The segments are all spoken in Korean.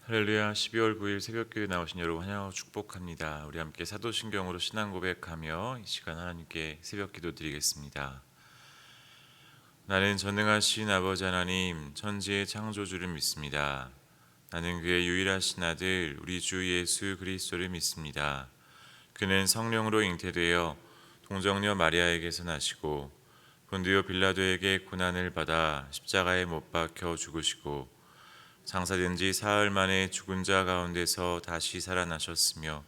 할렐루야. 12월 9일 새벽교회 나오신 여러분 환영하고 축복합니다. 우리 함께 사도신경으로 신앙 고백하며 이 시간 하나님께 새벽 기도 드리겠습니다. 나는 전능하신 아버지 하나님, 천지의 창조주를 믿습니다. 나는 그의 유일하신 아들 우리 주 예수 그리스도를 믿습니다. 그는 성령으로 잉태되어 동정녀 마리아에게서 나시고 본디오 빌라도에게 고난을 받아 십자가에 못 박혀 죽으시고 장사된 지 사흘 만에 죽은 자 가운데서 다시 살아나셨으며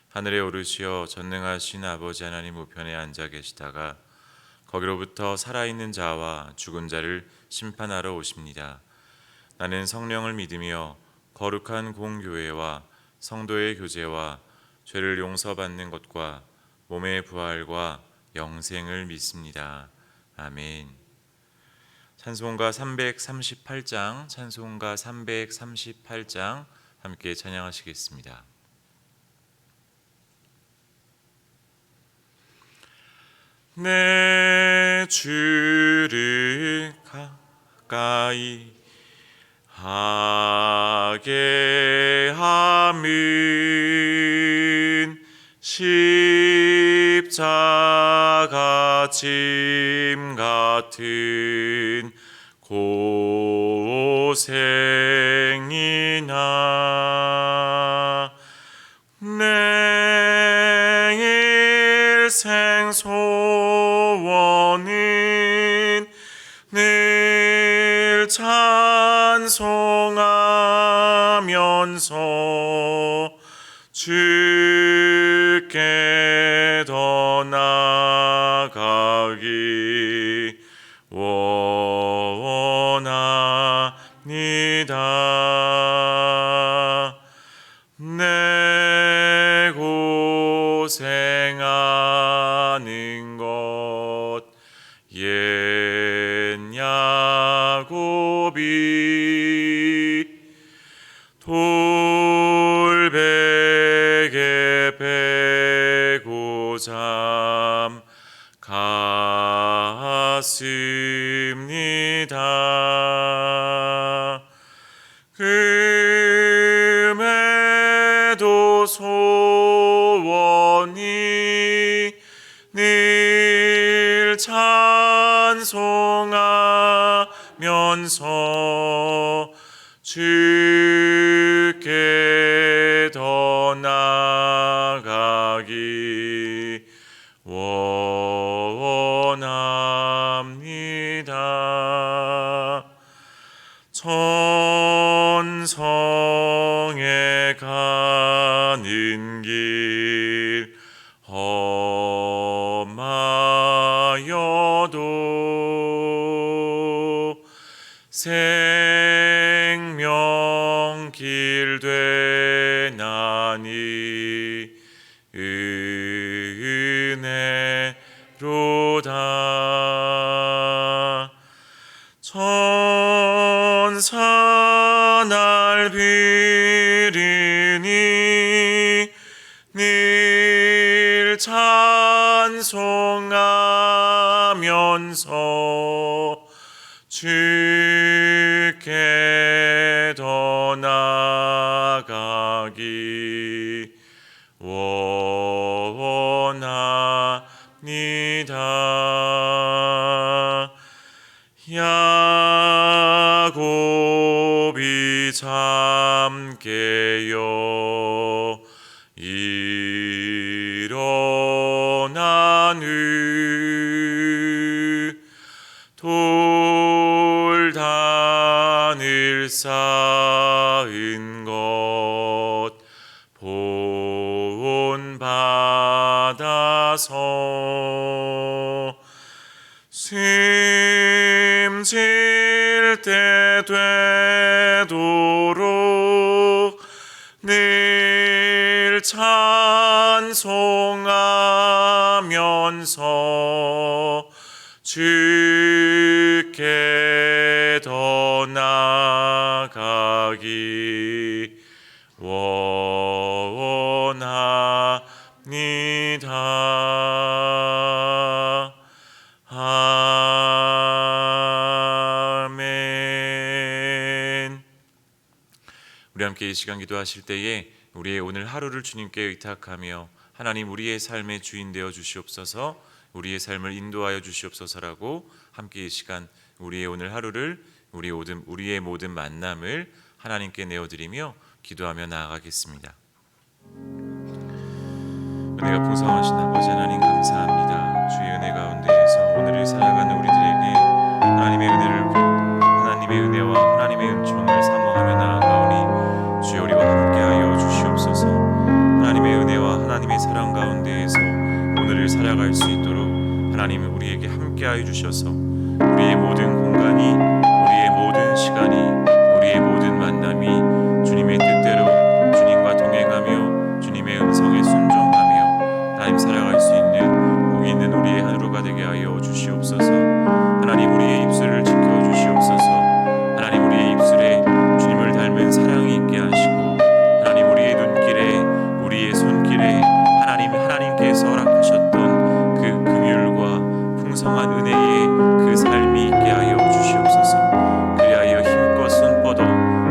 하늘에 오르시어 전능하신 아버지 하나님 우편에 앉아 계시다가 거기로부터 살아있는 자와 죽은 자를 심판하러 오십니다. 나는 성령을 믿으며 거룩한 공교회와 성도의 교제와 죄를 용서받는 것과 몸의 부활과 영생을 믿습니다. 아멘. 찬송가 338장 함께 찬양하시겠습니다. 내 주를 가까이 하게 함은 십자가 짐 같은 고생이나 내 일생 소원은 늘 찬송하면서 주께 더 나아가기 원합니다. 내 고생하는 것 옛 야곱이 돌베개 베고 잠 갔습니다. 금에도 소원이 늘 찬송하면서 주께 더 나아가기 원합니다. 천성에 가는 길 험하여도 생명길 되나니 은혜로다. 천사 날 비르니 늘 찬송하면서 주께 더 나아가기 원합니다. 야곱이 잠 깨어 일어난 후 돌단을 쌓은 것 본받아서 숨질 때 되도록 늘 찬송하면서 주께 더 나아가기 원합니다. 아멘. 우리 함께 이 시간 기도하실 때에 우리의 오늘 하루를 주님께 의탁하며 하나님 우리의 삶의 주인 되어 주시옵소서, 우리의 삶을 인도하여 주시옵소서라고 함께 이 시간 우리의 오늘 하루를 우리의 모든 만남을 하나님께 내어드리며 기도하며 나아가겠습니다. 은혜가 풍성하신 아버지 하나님 감사합니다. 주의 은혜 가운데에서 오늘을 살아가는 우리들에게 하나님의 은혜와 하나님의 은총을 사모하며 나아가오니 주여 우리와 함께하여 주시옵소서. 하나님의 은혜와 하나님의 사랑 가운데에서 오늘을 살아갈 수 있도록 하나님은 우리에게 함께하여 주셔서 우리의 모든 공간이, 우리의 모든 시간이, 우리의 모든 만남이 주님의 뜻대로 주님과 동행하며 주님의 음성에 순종하며 하나님 살아갈 수 있는 복 있는 우리의 하루가 되게 하여 주시옵소서. 하나님 우리의 입술을 지켜주시옵소서. 하나님 우리의 입술에 주님을 닮은 사랑이 있게 하시고 하나님 우리의 눈길에, 우리의 손길에 하나님께서 허락하셨던 그 긍휼과 풍성한 은혜의 그 삶이 있게 하여 주시옵소서. 그리하여 힘껏 손 뻗어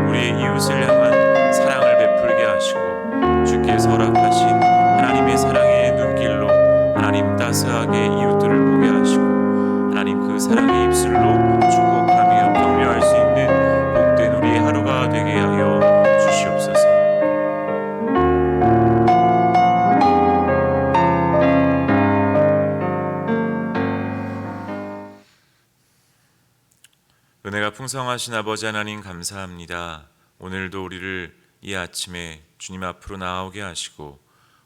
우리의 이웃을 향한 사랑을 베풀게 하시고 주께서 허락하신 하나님의 사랑의 눈길로 하나님 따스하게 이웃들을 보게 하시고 하나님 그 사랑의 입술로 축복하며 격려할 수 있는 복된 우리의 하루가 되게 하여 주시옵소서. 은혜가 풍성하신 아버지 하나님 감사합니다. 오늘도 우리를 이 아침에 주님 앞으로 나오게 하시고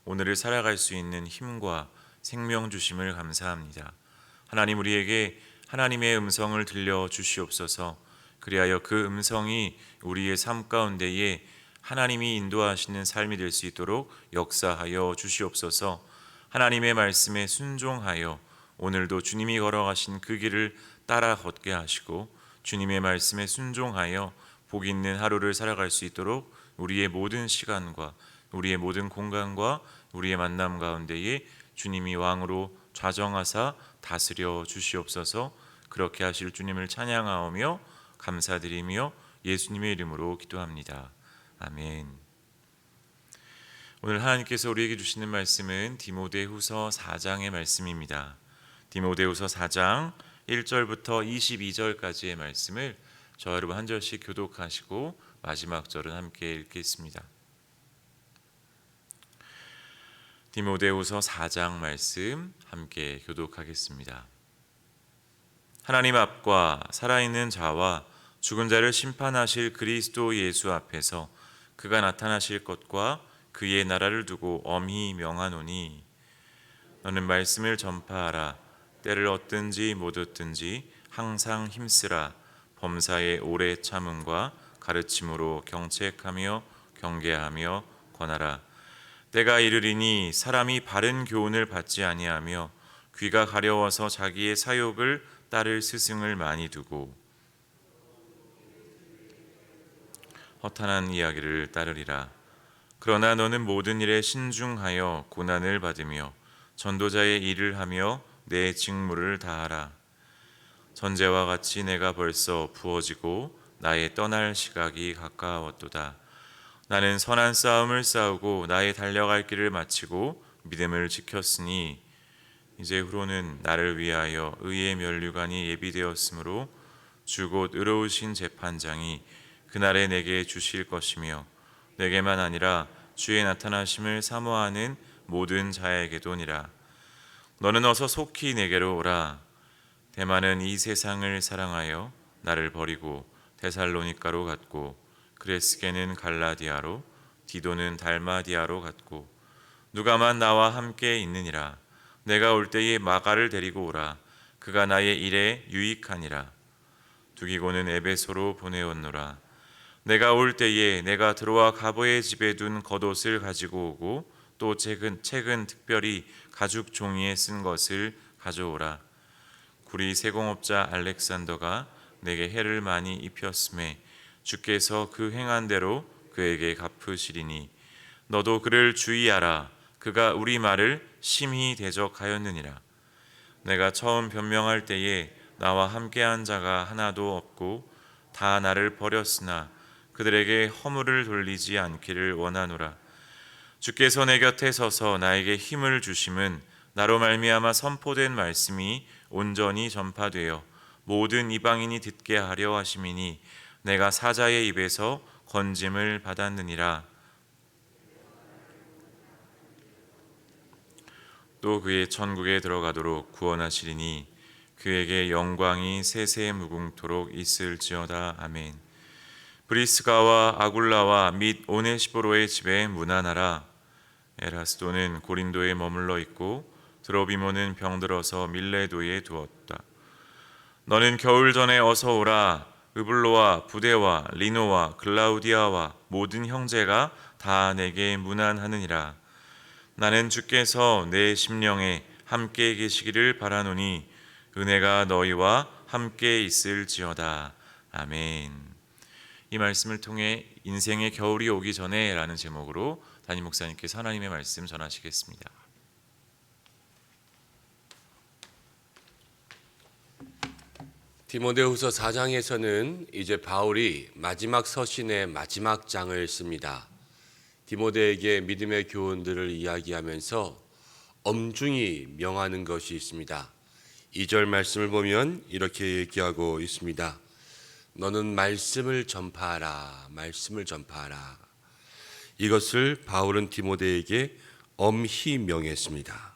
오늘을 살아갈 수 있는 힘과 생명 주심을 감사합니다. 하나님 우리에게 하나님의 음성을 들려 주시옵소서. 그리하여 그 음성이 우리의 삶 가운데에 하나님이 인도하시는 삶이 될 수 있도록 역사하여 주시옵소서. 하나님의 말씀에 순종하여 오늘도 주님이 걸어가신 그 길을 따라 걷게 하시고 주님의 말씀에 순종하여 복 있는 하루를 살아갈 수 있도록 우리의 모든 시간과 우리의 모든 공간과 우리의 만남 가운데에 주님이 왕으로 좌정하사 다스려 주시옵소서. 그렇게 하실 주님을 찬양하오며 감사드리며 예수님의 이름으로 기도합니다. 아멘. 오늘 하나님께서 우리에게 주시는 말씀은 디모데후서 4장의 말씀입니다. 디모데후서 4장 1절부터 22절까지의 말씀을 저와 여러분 한 절씩 교독하시고 마지막 절은 함께 읽겠습니다. 디모데후서 4장 말씀 함께 교독하겠습니다. 하나님 앞과 살아있는 자와 죽은 자를 심판하실 그리스도 예수 앞에서 그가 나타나실 것과 그의 나라를 두고 엄히 명하노니 너는 말씀을 전파하라. 때를 얻든지 못 얻든지 항상 힘쓰라. 범사의 오래 참음과 가르침으로 경책하며 경계하며 권하라. 때가 이르리니 사람이 바른 교훈을 받지 아니하며 귀가 가려워서 자기의 사욕을 따를 스승을 많이 두고 허탄한 이야기를 따르리라. 그러나 너는 모든 일에 신중하여 고난을 받으며 전도자의 일을 하며 내 직무를 다하라. 전제와 같이 내가 벌써 부어지고 나의 떠날 시각이 가까웠도다. 나는 선한 싸움을 싸우고 나의 달려갈 길을 마치고 믿음을 지켰으니 이제 후로는 나를 위하여 의의 면류관이 예비되었으므로 주 곧 의로우신 재판장이 그날에 내게 주실 것이며 내게만 아니라 주의 나타나심을 사모하는 모든 자에게도니라. 너는 어서 속히 내게로 오라. 데마는 이 세상을 사랑하여 나를 버리고 데살로니가로 갔고 그레스게는 갈라디아로 디도는 달마디아로 갔고 누가만 나와 함께 있느니라. 내가 올 때에 마가를 데리고 오라. 그가 나의 일에 유익하니라. 두기고는 에베소로 보내었노라. 내가 올 때에 내가 드로아 가보의 집에 둔 겉옷을 가지고 오고 또 책은 특별히 가죽 종이에 쓴 것을 가져오라. 구리 세공업자 알렉산더가 내게 해를 많이 입혔음에 주께서 그 행한 대로 그에게 갚으시리니 너도 그를 주의하라. 그가 우리 말을 심히 대적하였느니라. 내가 처음 변명할 때에 나와 함께한 자가 하나도 없고 다 나를 버렸으나 그들에게 허물을 돌리지 않기를 원하노라. 주께서 내 곁에 서서 나에게 힘을 주심은 나로 말미암아 선포된 말씀이 온전히 전파되어 모든 이방인이 듣게 하려 하심이니 내가 사자의 입에서 건짐을 받았느니라. 또 그의 천국에 들어가도록 구원하시리니 그에게 영광이 세세 무궁토록 있을지어다. 아멘. 브리스가와 아굴라와 및 오네시보로의 집에 문안하라. 에라스도는 고린도에 머물러 있고 드로비모는 병들어서 밀레도에 두었다. 너는 겨울 전에 어서 오라. 으블로와 부데와 리노와 글라우디아와 모든 형제가 다 내게 문안하느니라. 나는 주께서 내 심령에 함께 계시기를 바라노니 은혜가 너희와 함께 있을지어다. 아멘. 이 말씀을 통해 인생의 겨울이 오기 전에 라는 제목으로 담임 목사님께서 하나님의 말씀 전하시겠습니다. 디모데후서 4장에서는 이제 바울이 마지막 서신의 마지막 장을 씁니다. 디모데에게 믿음의 교훈들을 이야기하면서 엄중히 명하는 것이 있습니다. 2절 말씀을 보면 이렇게 얘기하고 있습니다. 너는 말씀을 전파하라. 말씀을 전파하라. 이것을 바울은 디모데에게 엄히 명했습니다.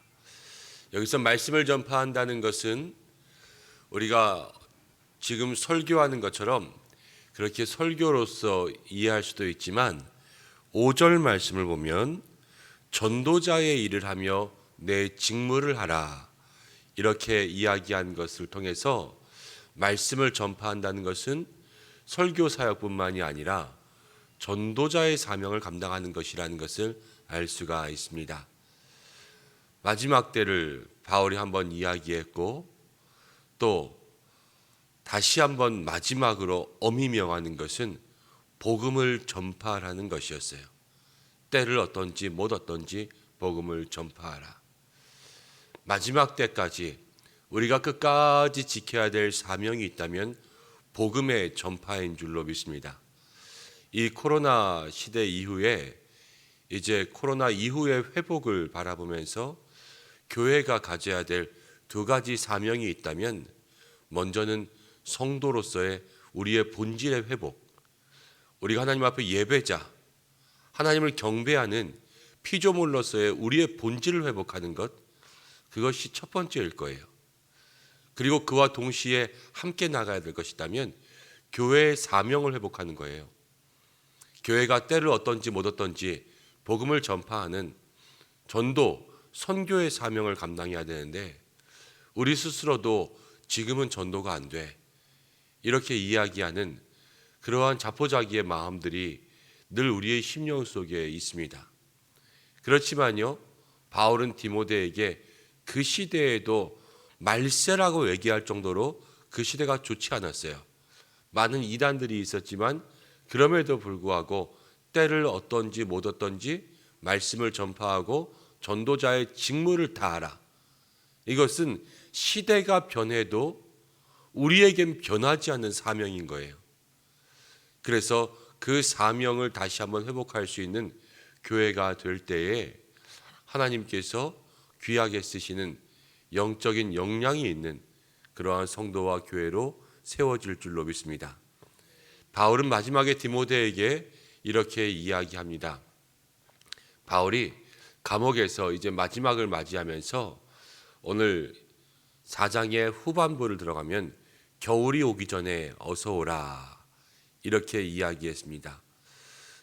여기서 말씀을 전파한다는 것은 우리가 지금 설교하는 것처럼 그렇게 설교로서 이해할 수도 있지만 5절 말씀을 보면 전도자의 일을 하며 내 직무를 하라 이렇게 이야기한 것을 통해서 말씀을 전파한다는 것은 설교 사역뿐만이 아니라 전도자의 사명을 감당하는 것이라는 것을 알 수가 있습니다. 마지막 때를 바울이 한번 이야기했고 또 다시 한번 마지막으로 엄히 명하는 것은 복음을 전파하라는 것이었어요. 때를 어떤지 못 어떤지 복음을 전파하라. 마지막 때까지 우리가 끝까지 지켜야 될 사명이 있다면 복음의 전파인 줄로 믿습니다. 이 코로나 시대 이후에 이제 코로나 이후의 회복을 바라보면서 교회가 가져야 될 두 가지 사명이 있다면 먼저는 성도로서의 우리의 본질의 회복, 우리가 하나님 앞에 예배자, 하나님을 경배하는 피조물로서의 우리의 본질을 회복하는 것, 그것이 첫 번째일 거예요. 그리고 그와 동시에 함께 나가야 될 것이라면 교회의 사명을 회복하는 거예요. 교회가 때를 어떤지 못 어떤지 복음을 전파하는 전도, 선교의 사명을 감당해야 되는데 우리 스스로도 지금은 전도가 안 돼. 이렇게 이야기하는 그러한 자포자기의 마음들이 늘 우리의 심령 속에 있습니다. 그렇지만요, 바울은 디모데에게 그 시대에도 말세라고 얘기할 정도로 그 시대가 좋지 않았어요. 많은 이단들이 있었지만 그럼에도 불구하고 때를 어떤지 못 어떤지 말씀을 전파하고 전도자의 직무를 다하라. 이것은 시대가 변해도 우리에겐 변하지 않는 사명인 거예요. 그래서 그 사명을 다시 한번 회복할 수 있는 교회가 될 때에 하나님께서 귀하게 쓰시는 영적인 역량이 있는 그러한 성도와 교회로 세워질 줄로 믿습니다. 바울은 마지막에 디모데에게 이렇게 이야기합니다. 바울이 감옥에서 이제 마지막을 맞이하면서 오늘 4장의 후반부를 들어가면 겨울이 오기 전에 어서 오라 이렇게 이야기했습니다.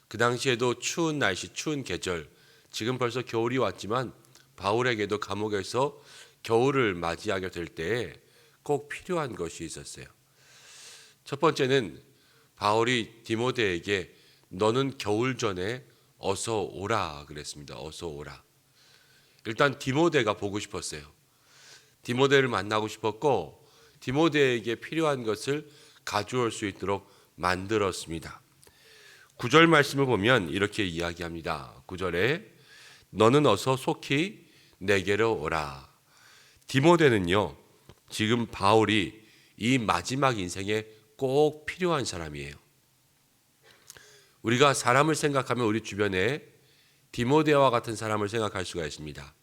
그 당시에도 추운 날씨, 추운 계절, 지금 벌써 겨울이 왔지만 바울에게도 감옥에서 겨울을 맞이하게 될 때에 꼭 필요한 것이 있었어요. 첫 번째는 바울이 디모데에게 너는 겨울 전에 어서 오라 그랬습니다. 어서 오라. 일단 디모데가 보고 싶었어요. 디모데를 만나고 싶었고 디모데에게 필요한 것을 가져올 수 있도록 만들었습니다. 9절 말씀을 보면 이렇게 이야기합니다. 9절에 너는 어서 속히 내게로 오라. 디모데는요, 지금 바울이 이 마지막 인생에 꼭 필요한 사람이에요. 우리가 사람을 생각하면 우리 주변에 디모데와 같은 사람을 생각할 수가 있습니다.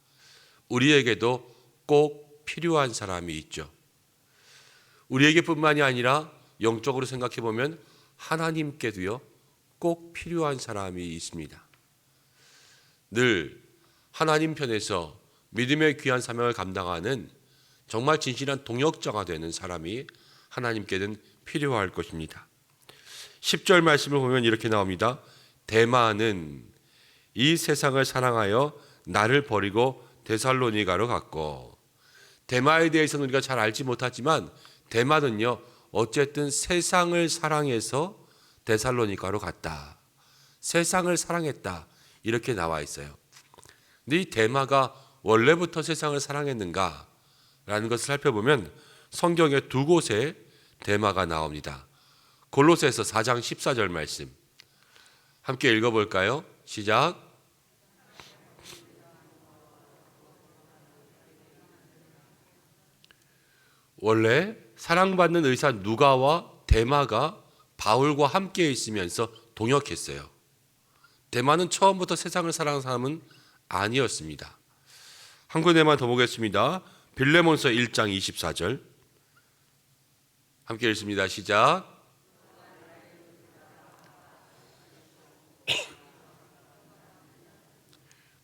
우리에게도 꼭 필요한 사람이 있죠. 우리에게뿐만이 아니라 영적으로 생각해 보면 하나님께도요, 꼭 필요한 사람이 있습니다. 늘 하나님 편에서 믿음의 귀한 사명을 감당하는 정말 진실한 동역자가 되는 사람이 하나님께는 필요할 것입니다. 10절 말씀을 보면 이렇게 나옵니다. 데마는 이 세상을 사랑하여 나를 버리고 데살로니가로 갔고. 데마에 대해서는 우리가 잘 알지 못하지만 데마는요, 어쨌든 세상을 사랑해서 데살로니가로 갔다. 세상을 사랑했다. 이렇게 나와 있어요. 근데 이 데마가 원래부터 세상을 사랑했는가? 라는 것을 살펴보면 성경에 두 곳에 데마가 나옵니다. 골로새서 4장 14절 말씀 함께 읽어볼까요? 시작. 원래 사랑받는 의사 누가와 데마가 바울과 함께 있으면서 동역했어요. 데마는 처음부터 세상을 사랑하는 사람은 아니었습니다. 한 군데만 더 보겠습니다. 빌레몬서 1장 24절 함께 읽습니다. 시작.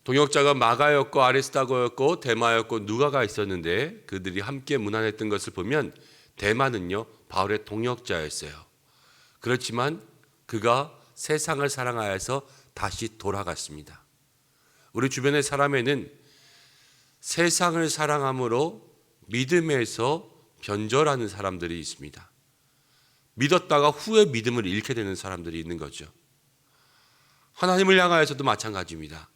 동역자가 마가였고 아리스다고였고 데마였고 누가가 있었는데 그들이 함께 문안했던 것을 보면 데마는요, 바울의 동역자였어요. 그렇지만 그가 세상을 사랑하여서 다시 돌아갔습니다. 우리 주변의 사람에는 세상을 사랑함으로 믿음에서 변절하는 사람들이 있습니다. 믿었다가 후에 믿음을 잃게 되는 사람들이 있는 거죠. 하나님을 향하여서도 마찬가지입니다.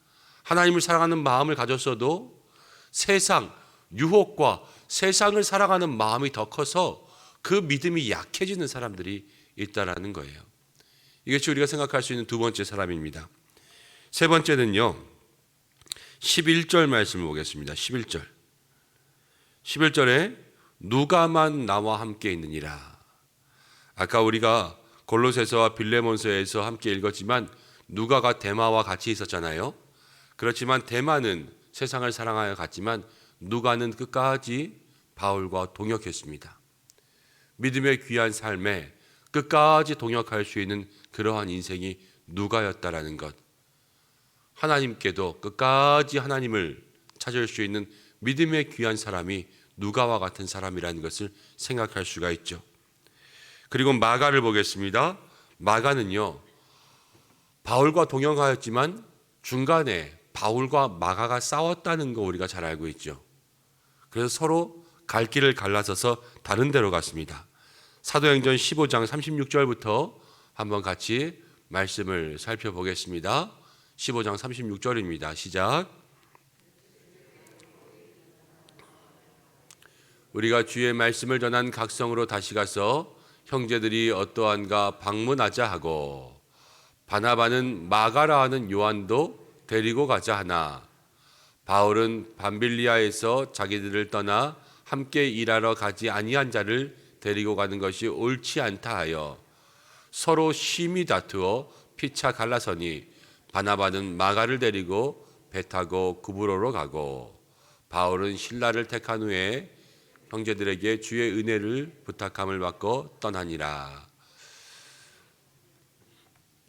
하나님을 사랑하는 마음을 가졌어도 세상, 유혹과 세상을 사랑하는 마음이 더 커서 그 믿음이 약해지는 사람들이 있다라는 거예요. 이것이 우리가 생각할 수 있는 두 번째 사람입니다. 세 번째는요, 11절 말씀을 보겠습니다. 11절에 누가만 나와 함께 있느니라. 아까 우리가 골로새서와 빌레몬서에서 함께 읽었지만 누가가 데마와 같이 있었잖아요. 그렇지만 데마는 세상을 사랑하여 갔지만 누가는 끝까지 바울과 동역했습니다. 믿음의 귀한 삶에 끝까지 동역할 수 있는 그러한 인생이 누가였다라는 것. 하나님께도 끝까지 하나님을 찾을 수 있는 믿음의 귀한 사람이 누가와 같은 사람이라는 것을 생각할 수가 있죠. 그리고 마가를 보겠습니다. 마가는요, 바울과 동역하였지만 중간에 바울과 마가가 싸웠다는 거 우리가 잘 알고 있죠. 그래서 서로 갈 길을 갈라서서 다른 데로 갔습니다. 사도행전 15장 36절부터 한번 같이 말씀을 살펴보겠습니다. 15장 36절입니다. 시작. 우리가 주의 말씀을 전한 각성으로 다시 가서 형제들이 어떠한가 방문하자 하고 바나바는 마가라 하는 요한도 데리고 가자 하나 바울은 밤빌리아에서 자기들을 떠나 함께 일하러 가지 아니한 자를 데리고 가는 것이 옳지 않다 하여 서로 심히 다투어 피차 갈라서니 바나바는 마가를 데리고 배 타고 구브로로 가고 바울은 실라를 택한 후에 형제들에게 주의 은혜를 부탁함을 받고 떠나니라.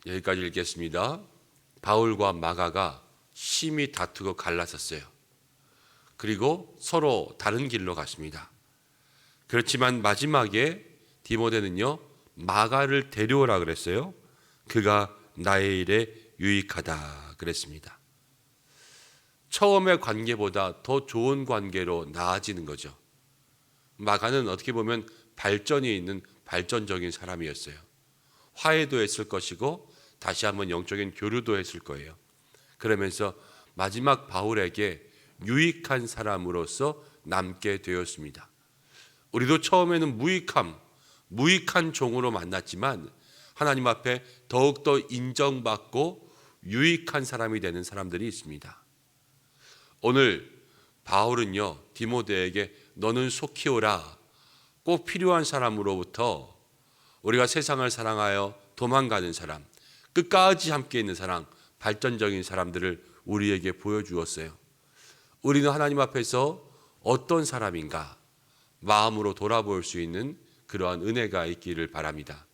여기까지 읽겠습니다. 바울과 마가가 심히 다투고 갈라섰어요. 그리고 서로 다른 길로 갔습니다. 그렇지만 마지막에 디모데는요, 마가를 데려오라 그랬어요. 그가 나의 일에 유익하다 그랬습니다. 처음의 관계보다 더 좋은 관계로 나아지는 거죠. 마가는 어떻게 보면 발전이 있는 발전적인 사람이었어요. 화해도 했을 것이고 다시 한번 영적인 교류도 했을 거예요. 그러면서 마지막 바울에게 유익한 사람으로서 남게 되었습니다. 우리도 처음에는 무익한 종으로 만났지만 하나님 앞에 더욱더 인정받고 유익한 사람이 되는 사람들이 있습니다. 오늘 바울은요, 디모데에게 너는 속히 오라, 꼭 필요한 사람으로부터 우리가 세상을 사랑하여 도망가는 사람, 끝까지 함께 있는 사랑, 발전적인 사람들을 우리에게 보여주었어요. 우리는 하나님 앞에서 어떤 사람인가 마음으로 돌아볼 수 있는 그러한 은혜가 있기를 바랍니다.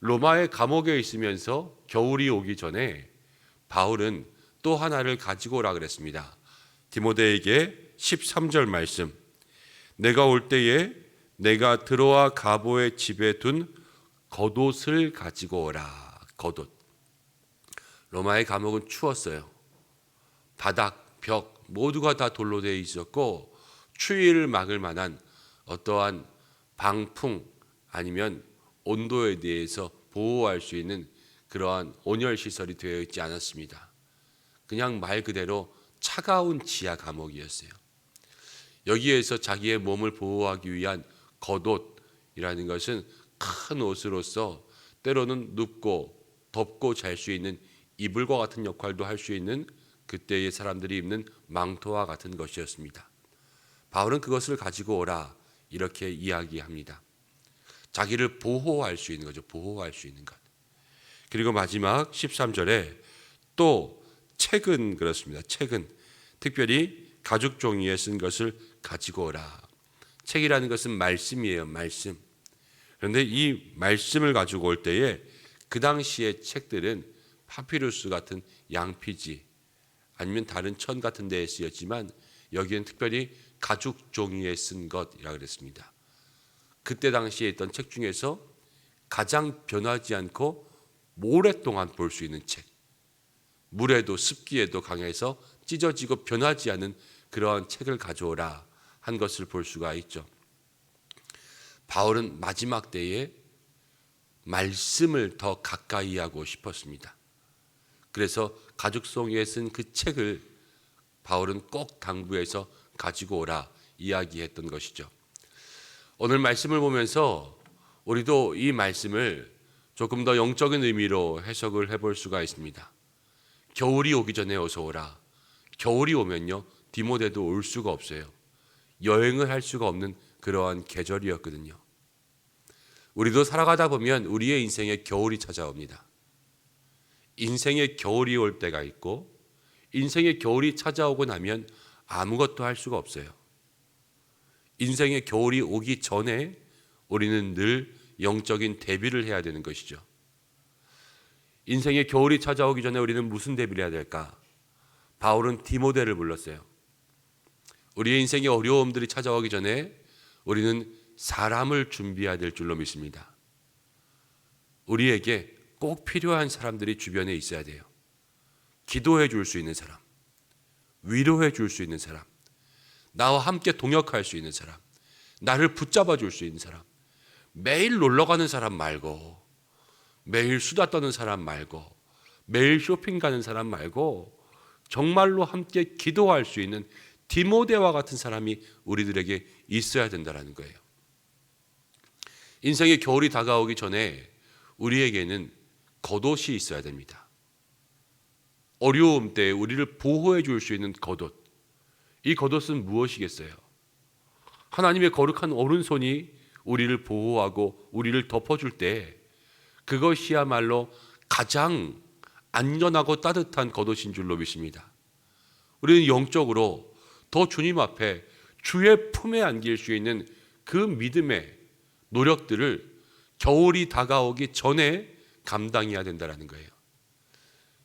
로마의 감옥에 있으면서 겨울이 오기 전에 바울은 또 하나를 가지고 오라 그랬습니다. 디모데에게 13절 말씀, 내가 올 때에 내가 드로아 가보의 집에 둔 겉옷을 가지고 오라. 겉옷. 로마의 감옥은 추웠어요. 바닥, 벽 모두가 다 돌로 되어 있었고 추위를 막을 만한 어떠한 방풍 아니면 온도에 대해서 보호할 수 있는 그러한 온열 시설이 되어 있지 않았습니다. 그냥 말 그대로 차가운 지하 감옥이었어요. 여기에서 자기의 몸을 보호하기 위한 겉옷이라는 것은 큰 옷으로서 때로는 눕고 덮고 잘 수 있는 이불과 같은 역할도 할 수 있는 그때의 사람들이 입는 망토와 같은 것이었습니다. 바울은 그것을 가지고 오라 이렇게 이야기합니다. 자기를 보호할 수 있는 거죠. 보호할 수 있는 것. 그리고 마지막 13절에 또 책은 그렇습니다. 책은 특별히 가죽 종이에 쓴 것을 가지고 오라. 책이라는 것은 말씀이에요. 말씀. 그런데 이 말씀을 가지고 올 때에 그 당시의 책들은 파피루스 같은 양피지 아니면 다른 천 같은 데에 쓰였지만 여기는 특별히 가죽 종이에 쓴 것이라 그랬습니다. 그때 당시에 있던 책 중에서 가장 변하지 않고 오랫동안 볼 수 있는 책, 물에도 습기에도 강해서 찢어지고 변하지 않은 그러한 책을 가져오라 한 것을 볼 수가 있죠. 바울은 마지막 때에 말씀을 더 가까이 하고 싶었습니다. 그래서 가죽송이에 쓴 그 책을 바울은 꼭 당부해서 가지고 오라 이야기했던 것이죠. 오늘 말씀을 보면서 우리도 이 말씀을 조금 더 영적인 의미로 해석을 해볼 수가 있습니다. 겨울이 오기 전에 어서 오라. 겨울이 오면요 디모데도 올 수가 없어요. 여행을 할 수가 없는 그러한 계절이었거든요. 우리도 살아가다 보면 우리의 인생에 겨울이 찾아옵니다. 인생에 겨울이 올 때가 있고 인생에 겨울이 찾아오고 나면 아무것도 할 수가 없어요. 인생에 겨울이 오기 전에 우리는 늘 영적인 대비를 해야 되는 것이죠. 인생에 겨울이 찾아오기 전에 우리는 무슨 대비를 해야 될까? 바울은 디모데를 불렀어요. 우리의 인생에 어려움들이 찾아오기 전에 우리는 사람을 준비해야 될 줄로 믿습니다. 우리에게 꼭 필요한 사람들이 주변에 있어야 돼요. 기도해 줄 수 있는 사람, 위로해 줄 수 있는 사람, 나와 함께 동역할 수 있는 사람, 나를 붙잡아 줄 수 있는 사람. 매일 놀러 가는 사람 말고, 매일 수다 떠는 사람 말고, 매일 쇼핑 가는 사람 말고 정말로 함께 기도할 수 있는 디모데와 같은 사람이 우리들에게 있어야 된다는 거예요. 인생의 겨울이 다가오기 전에 우리에게는 겉옷이 있어야 됩니다. 어려움 때 우리를 보호해 줄 수 있는 겉옷. 이 겉옷은 무엇이겠어요? 하나님의 거룩한 오른손이 우리를 보호하고 우리를 덮어줄 때 그것이야말로 가장 안전하고 따뜻한 겉옷인 줄로 믿습니다. 우리는 영적으로 더 주님 앞에 주의 품에 안길 수 있는 그 믿음의 노력들을 겨울이 다가오기 전에 감당해야 된다는 거예요.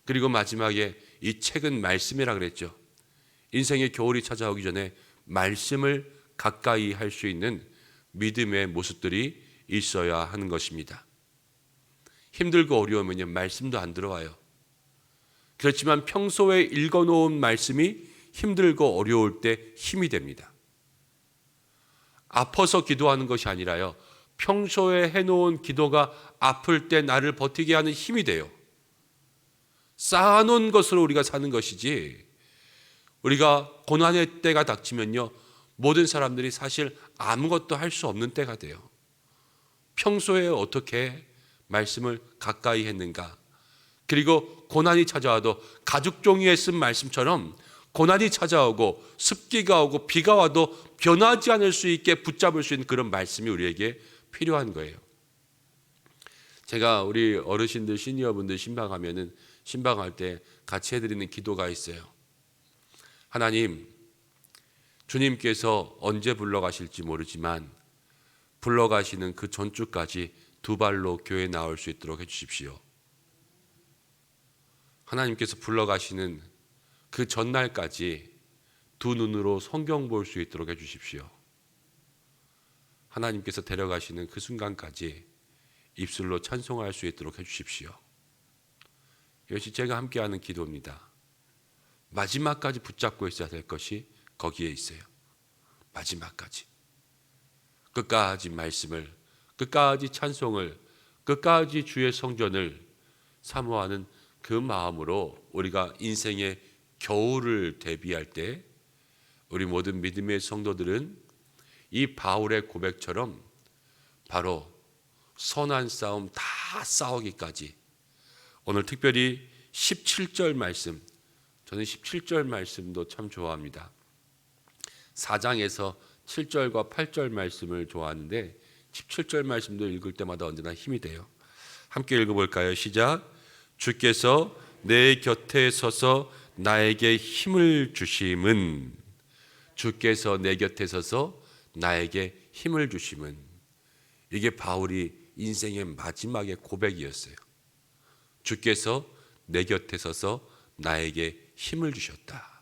그리고 마지막에 이 책은 말씀이라 그랬죠. 인생의 겨울이 찾아오기 전에 말씀을 가까이 할 수 있는 믿음의 모습들이 있어야 하는 것입니다. 힘들고 어려우면요 말씀도 안 들어와요. 그렇지만 평소에 읽어놓은 말씀이 힘들고 어려울 때 힘이 됩니다. 아파서 기도하는 것이 아니라요 평소에 해놓은 기도가 아플 때 나를 버티게 하는 힘이 돼요. 쌓아놓은 것으로 우리가 사는 것이지, 우리가 고난의 때가 닥치면요 모든 사람들이 사실 아무것도 할 수 없는 때가 돼요. 평소에 어떻게 말씀을 가까이 했는가, 그리고 고난이 찾아와도 가죽 종이에 쓴 말씀처럼 고난이 찾아오고 습기가 오고 비가 와도 변하지 않을 수 있게 붙잡을 수 있는 그런 말씀이 우리에게 필요한 거예요. 제가 우리 어르신들 시니어분들 신방하면은 신방할 때 같이 해드리는 기도가 있어요. 하나님, 주님께서 언제 불러가실지 모르지만 불러가시는 그 전주까지 두 발로 교회에 나올 수 있도록 해주십시오. 하나님께서 불러가시는 그 전날까지 두 눈으로 성경 볼 수 있도록 해주십시오. 하나님께서 데려가시는 그 순간까지 입술로 찬송할 수 있도록 해주십시오. 이것이 제가 함께하는 기도입니다. 마지막까지 붙잡고 있어야 될 것이 거기에 있어요. 마지막까지. 끝까지 말씀을, 끝까지 찬송을, 끝까지 주의 성전을 사모하는 그 마음으로 우리가 인생의 겨울을 대비할 때 우리 모든 믿음의 성도들은 이 바울의 고백처럼 바로 선한 싸움 다 싸우기까지, 오늘 특별히 17절 말씀, 저는 17절 말씀도 참 좋아합니다. 4장에서 7절과 8절 말씀을 좋아하는데 17절 말씀도 읽을 때마다 언제나 힘이 돼요. 함께 읽어볼까요? 시작. 주께서 내 곁에 서서 나에게 힘을 주심은, 주께서 내 곁에 서서 나에게 힘을 주심은, 이게 바울이 인생의 마지막의 고백이었어요. 주께서 내 곁에 서서 나에게 힘을 주셨다.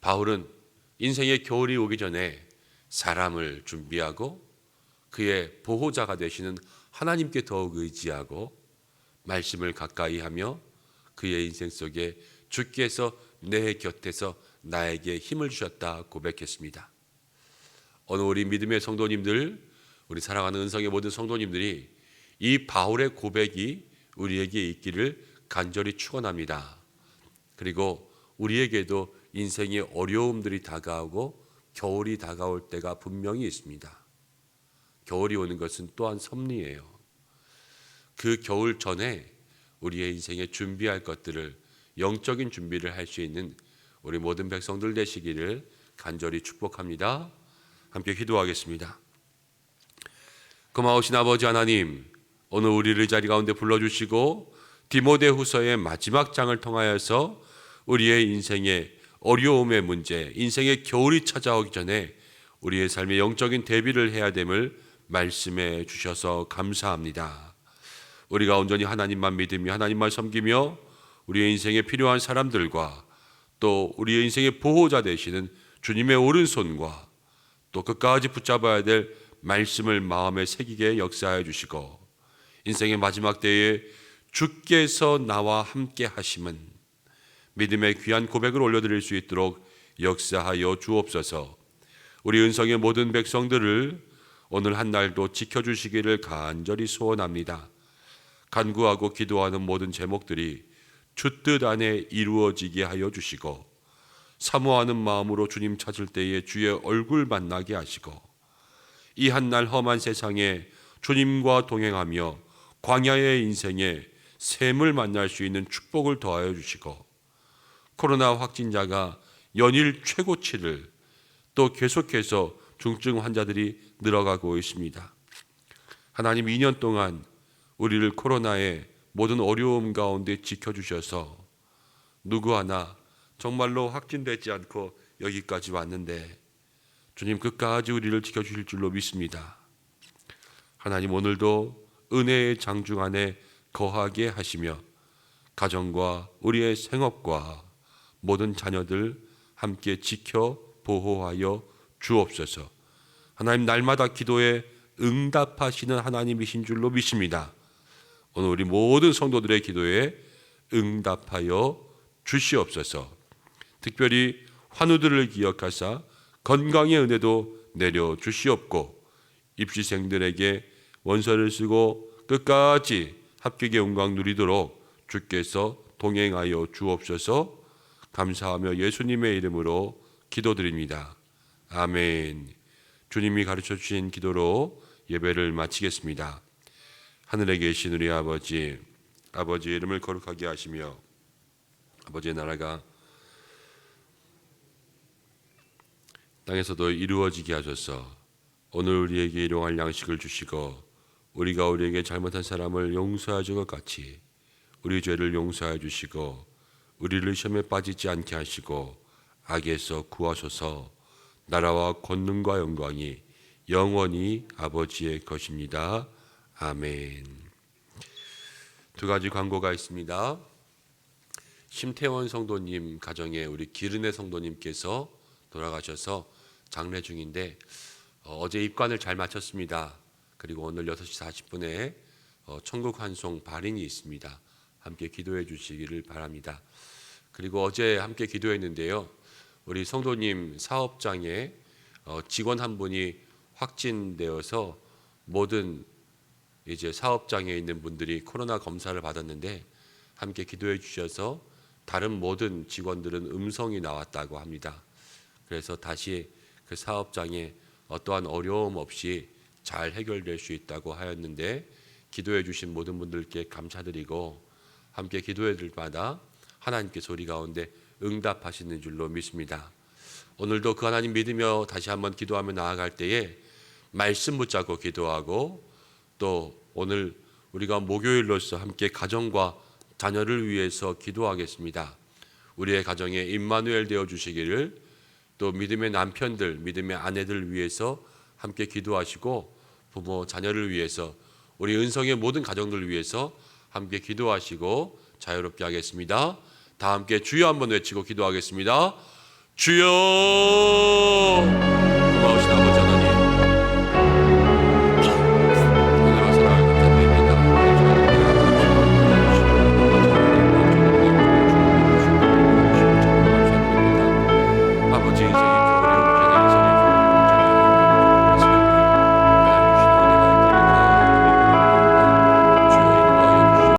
바울은 인생의 겨울이 오기 전에 사람을 준비하고 그의 보호자가 되시는 하나님께 더욱 의지하고 말씀을 가까이 하며 그의 인생 속에 주께서 내 곁에서 나에게 힘을 주셨다 고백했습니다. 오늘 우리 믿음의 성도님들, 우리 사랑하는 은성의 모든 성도님들이 이 바울의 고백이 우리에게 있기를 간절히 축원합니다. 그리고 우리에게도 인생의 어려움들이 다가오고 겨울이 다가올 때가 분명히 있습니다. 겨울이 오는 것은 또한 섭리예요. 그 겨울 전에 우리의 인생에 준비할 것들을, 영적인 준비를 할 수 있는 우리 모든 백성들 되시기를 간절히 축복합니다. 함께 기도하겠습니다. 고마우신 아버지 하나님, 오늘 우리를 이 자리 가운데 불러주시고 디모데후서의 마지막 장을 통하여서 우리의 인생의 어려움의 문제, 인생의 겨울이 찾아오기 전에 우리의 삶의 영적인 대비를 해야 됨을 말씀해 주셔서 감사합니다. 우리가 온전히 하나님만 믿으며 하나님만 섬기며 우리의 인생에 필요한 사람들과 또 우리의 인생의 보호자 되시는 주님의 오른손과 또 끝까지 붙잡아야 될 말씀을 마음에 새기게 역사해 주시고, 인생의 마지막 때에 주께서 나와 함께 하심은 믿음의 귀한 고백을 올려드릴 수 있도록 역사하여 주옵소서. 우리 은성의 모든 백성들을 오늘 한 날도 지켜주시기를 간절히 소원합니다. 간구하고 기도하는 모든 제목들이 주 뜻 안에 이루어지게 하여 주시고, 사모하는 마음으로 주님 찾을 때에 주의 얼굴 만나게 하시고, 이 한 날 험한 세상에 주님과 동행하며 광야의 인생에 샘을 만날 수 있는 축복을 더하여 주시고, 코로나 확진자가 연일 최고치를, 또 계속해서 중증 환자들이 늘어가고 있습니다. 하나님, 2년 동안 우리를 코로나의 모든 어려움 가운데 지켜주셔서 누구 하나 정말로 확진되지 않고 여기까지 왔는데 주님 끝까지 우리를 지켜주실 줄로 믿습니다. 하나님, 오늘도 은혜의 장중 안에 거하게 하시며 가정과 우리의 생업과 모든 자녀들 함께 지켜 보호하여 주옵소서. 하나님, 날마다 기도에 응답하시는 하나님이신 줄로 믿습니다. 오늘 우리 모든 성도들의 기도에 응답하여 주시옵소서. 특별히 환우들을 기억하사 건강의 은혜도 내려 주시옵고, 입시생들에게 원서를 쓰고 끝까지 합격의 영광 누리도록 주께서 동행하여 주옵소서. 감사하며 예수님의 이름으로 기도드립니다. 아멘. 주님이 가르쳐 주신 기도로 예배를 마치겠습니다. 하늘에 계신 우리 아버지, 아버지의 이름을 거룩하게 하시며 아버지의 나라가 땅에서도 이루어지게 하소서. 오늘 우리에게 일용할 양식을 주시고 우리가 우리에게 잘못한 사람을 용서해 준 것 같이 우리 죄를 용서해 주시고 우리를 시험에 빠지지 않게 하시고 악에서 구하소서. 나라와 권능과 영광이 영원히 아버지의 것입니다. 아멘. 두 가지 광고가 있습니다. 심태원 성도님 가정에 우리 기른의 성도님께서 돌아가셔서 장례 중인데 어제 입관을 잘 마쳤습니다. 그리고 오늘 6시 40분에 천국 환송 발인이 있습니다. 함께 기도해 주시기를 바랍니다. 그리고 어제 함께 기도했는데요. 우리 성도님 사업장에 직원 한 분이 확진되어서 모든 이제 사업장에 있는 분들이 코로나 검사를 받았는데 함께 기도해 주셔서 다른 모든 직원들은 음성이 나왔다고 합니다. 그래서 다시 그 사업장에 어떠한 어려움 없이 잘 해결될 수 있다고 하였는데 기도해 주신 모든 분들께 감사드리고 함께 기도해 줄 마다 하나님께서 우리 가운데 응답하시는 줄로 믿습니다. 오늘도 그 하나님 믿으며 다시 한번 기도하며 나아갈 때에 말씀 붙잡고 기도하고 또 오늘 우리가 목요일로서 함께 가정과 자녀를 위해서 기도하겠습니다. 우리의 가정에 임마누엘 되어 주시기를 또 믿음의 남편들, 믿음의 아내들 위해서 함께 기도하시고 부모, 자녀를 위해서 우리 은성의 모든 가정들 위해서 함께 기도하시고 자유롭게 하겠습니다. 다 함께 주여 한번 외치고 기도하겠습니다. 주여 고마우신 아버지